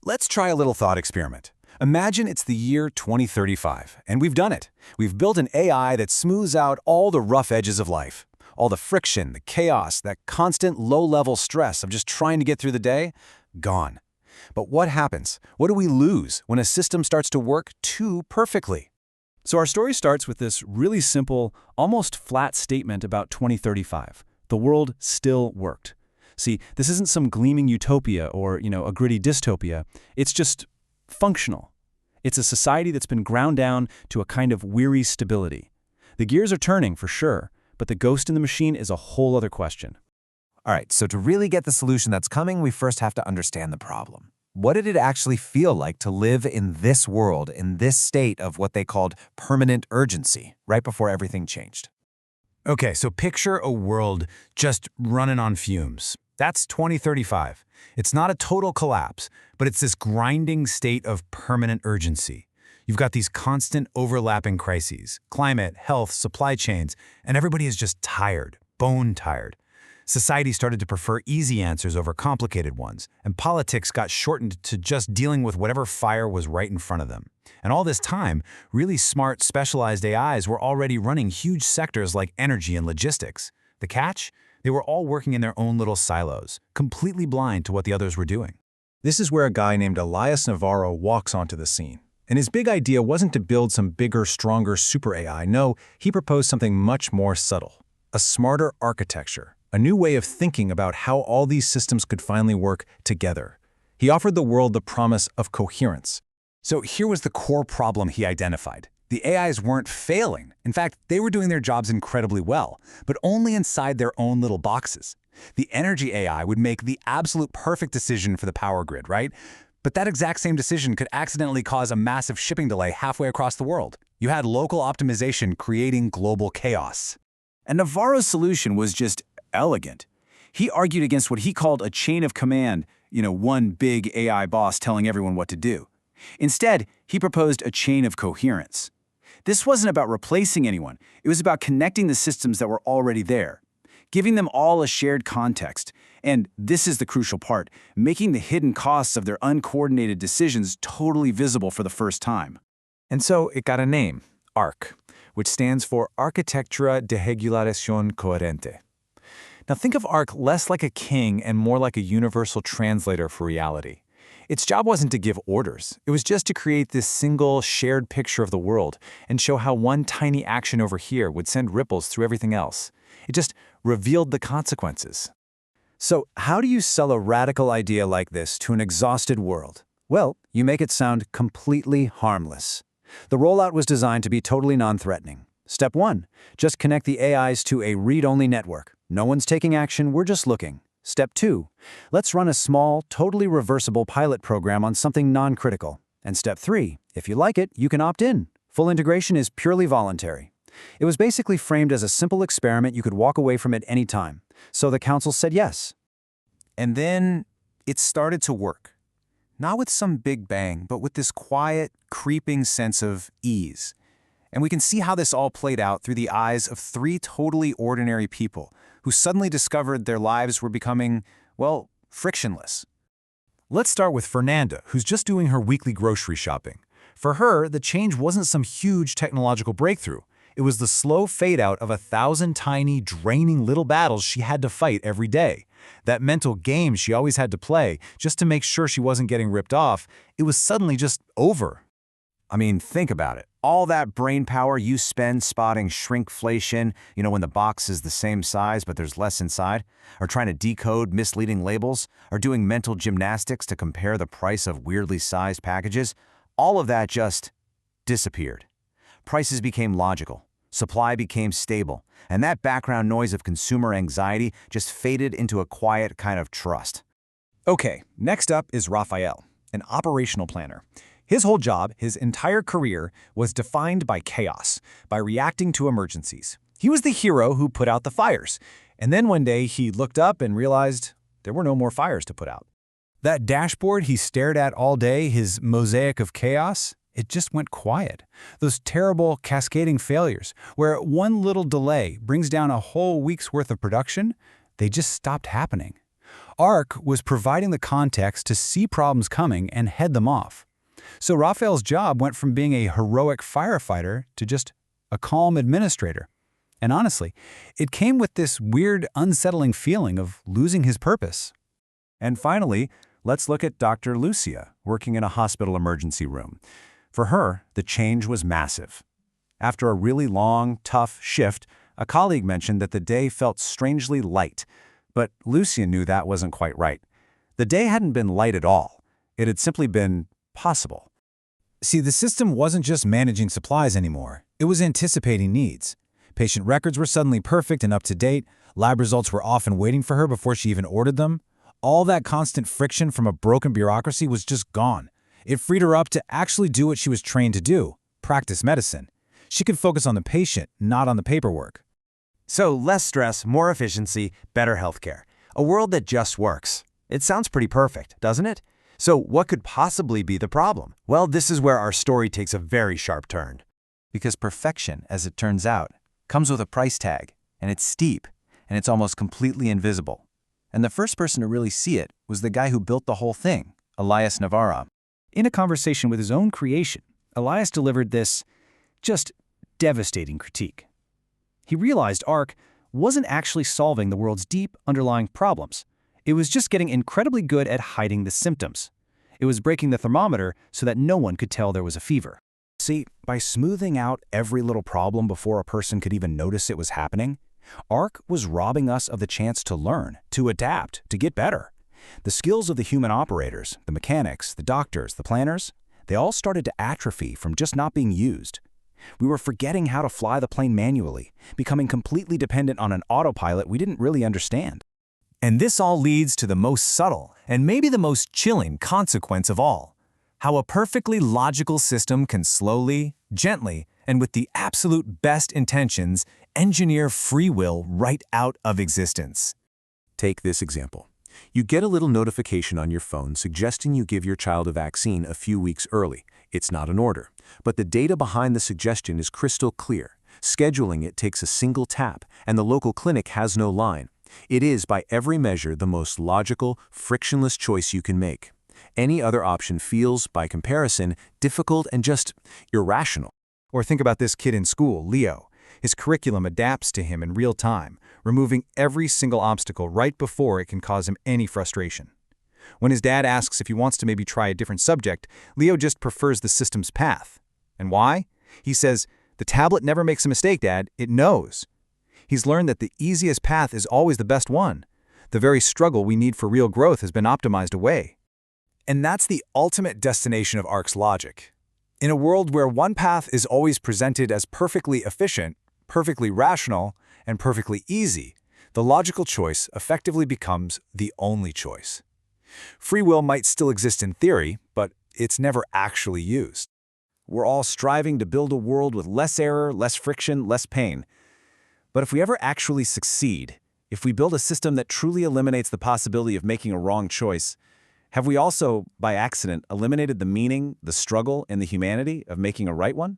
Let's try a little thought experiment. Imagine it's the year 2035, and we've done it. We've built an AI that smooths out all the rough edges of life. All the friction, the chaos, that constant low-level stress of just trying to get through the day, gone. But what happens? What do we lose when a system starts to work too perfectly? So our story starts with this really simple, almost flat statement about 2035. The world still worked. See, this isn't some gleaming utopia or, a gritty dystopia. It's just functional. It's a society that's been ground down to a kind of weary stability. The gears are turning for sure, but the ghost in the machine is a whole other question. All right, so to really get the solution that's coming, we first have to understand the problem. What did it actually feel like to live in this world, in this state of what they called permanent urgency, right before everything changed? Okay, so picture a world just running on fumes. That's 2035. It's not a total collapse, but it's this grinding state of permanent urgency. You've got these constant overlapping crises, climate, health, supply chains, and everybody is just tired, bone tired. Society started to prefer easy answers over complicated ones, and politics got shortened to just dealing with whatever fire was right in front of them. And all this time, really smart, specialized AIs were already running huge sectors like energy and logistics. The catch? They were all working in their own little silos, completely blind to what the others were doing. This is where a guy named Elias Navarro walks onto the scene. And his big idea wasn't to build some bigger, stronger super AI. No, he proposed something much more subtle. A smarter architecture. A new way of thinking about how all these systems could finally work together. He offered the world the promise of coherence. So here was the core problem he identified. The AIs weren't failing. In fact, they were doing their jobs incredibly well, but only inside their own little boxes. The energy AI would make the absolute perfect decision for the power grid, right? But that exact same decision could accidentally cause a massive shipping delay halfway across the world. You had local optimization creating global chaos. And Navarro's solution was just elegant. He argued against what he called a chain of command, one big AI boss telling everyone what to do. Instead, he proposed a chain of coherence. This wasn't about replacing anyone. It was about connecting the systems that were already there, giving them all a shared context. And this is the crucial part, making the hidden costs of their uncoordinated decisions totally visible for the first time. And so it got a name, ARC, which stands for Arquitectura de Regulación Coherente. Now think of ARC less like a king and more like a universal translator for reality. Its job wasn't to give orders. It was just to create this single, shared picture of the world and show how one tiny action over here would send ripples through everything else. It just revealed the consequences. So how do you sell a radical idea like this to an exhausted world? Well, you make it sound completely harmless. The rollout was designed to be totally non-threatening. Step 1, just connect the AIs to a read-only network. No one's taking action, we're just looking. Step 2, let's run a small, totally reversible pilot program on something non-critical. And step 3, if you like it, you can opt in. Full integration is purely voluntary. It was basically framed as a simple experiment you could walk away from at any time. So the council said yes. And then it started to work. Not with some big bang, but with this quiet, creeping sense of ease. And we can see how this all played out through the eyes of 3 totally ordinary people who suddenly discovered their lives were becoming, well, frictionless. Let's start with Fernanda, who's just doing her weekly grocery shopping. For her, the change wasn't some huge technological breakthrough. It was the slow fade-out of 1,000 tiny, draining little battles she had to fight every day. That mental game she always had to play just to make sure she wasn't getting ripped off, it was suddenly just over. I mean, think about it. All that brain power you spend spotting shrinkflation, when the box is the same size but there's less inside, or trying to decode misleading labels, or doing mental gymnastics to compare the price of weirdly sized packages, all of that just disappeared. Prices became logical, supply became stable, and that background noise of consumer anxiety just faded into a quiet kind of trust. Okay, next up is Raphael, an operational planner. His whole job, his entire career, was defined by chaos, by reacting to emergencies. He was the hero who put out the fires. And then one day he looked up and realized there were no more fires to put out. That dashboard he stared at all day, his mosaic of chaos, it just went quiet. Those terrible cascading failures, where one little delay brings down a whole week's worth of production, they just stopped happening. ARC was providing the context to see problems coming and head them off. So Raphael's job went from being a heroic firefighter to just a calm administrator. And honestly, it came with this weird, unsettling feeling of losing his purpose. And finally, let's look at Dr. Lucia, working in a hospital emergency room. For her, the change was massive. After a really long, tough shift, a colleague mentioned that the day felt strangely light. But Lucia knew that wasn't quite right. The day hadn't been light at all. It had simply been possible. See, the system wasn't just managing supplies anymore. It was anticipating needs. Patient records were suddenly perfect and up to date. Lab results were often waiting for her before she even ordered them. All that constant friction from a broken bureaucracy was just gone. It freed her up to actually do what she was trained to do, practice medicine. She could focus on the patient, not on the paperwork. So less stress, more efficiency, better healthcare. A world that just works. It sounds pretty perfect, doesn't it? So what could possibly be the problem? Well, this is where our story takes a very sharp turn. Because perfection, as it turns out, comes with a price tag, and it's steep, and it's almost completely invisible. And the first person to really see it was the guy who built the whole thing, Elias Navarra. In a conversation with his own creation, Elias delivered this just devastating critique. He realized ARC wasn't actually solving the world's deep underlying problems. It was just getting incredibly good at hiding the symptoms. It was breaking the thermometer so that no one could tell there was a fever. See, by smoothing out every little problem before a person could even notice it was happening, ARC was robbing us of the chance to learn, to adapt, to get better. The skills of the human operators, the mechanics, the doctors, the planners, they all started to atrophy from just not being used. We were forgetting how to fly the plane manually, becoming completely dependent on an autopilot we didn't really understand. And this all leads to the most subtle and maybe the most chilling consequence of all: how a perfectly logical system can slowly, gently, and with the absolute best intentions engineer free will right out of existence. Take this example. You get a little notification on your phone suggesting you give your child a vaccine a few weeks early. It's not an order, but the data behind the suggestion is crystal clear. Scheduling it takes a single tap, and the local clinic has no line. It is, by every measure, the most logical, frictionless choice you can make. Any other option feels, by comparison, difficult and just irrational. Or think about this kid in school, Leo. His curriculum adapts to him in real time, removing every single obstacle right before it can cause him any frustration. When his dad asks if he wants to maybe try a different subject, Leo just prefers the system's path. And why? He says, "The tablet never makes a mistake, Dad. It knows." He's learned that the easiest path is always the best one. The very struggle we need for real growth has been optimized away. And that's the ultimate destination of ARC's logic. In a world where one path is always presented as perfectly efficient, perfectly rational, and perfectly easy, the logical choice effectively becomes the only choice. Free will might still exist in theory, but it's never actually used. We're all striving to build a world with less error, less friction, less pain. But if we ever actually succeed, if we build a system that truly eliminates the possibility of making a wrong choice, have we also, by accident, eliminated the meaning, the struggle, and the humanity of making a right one?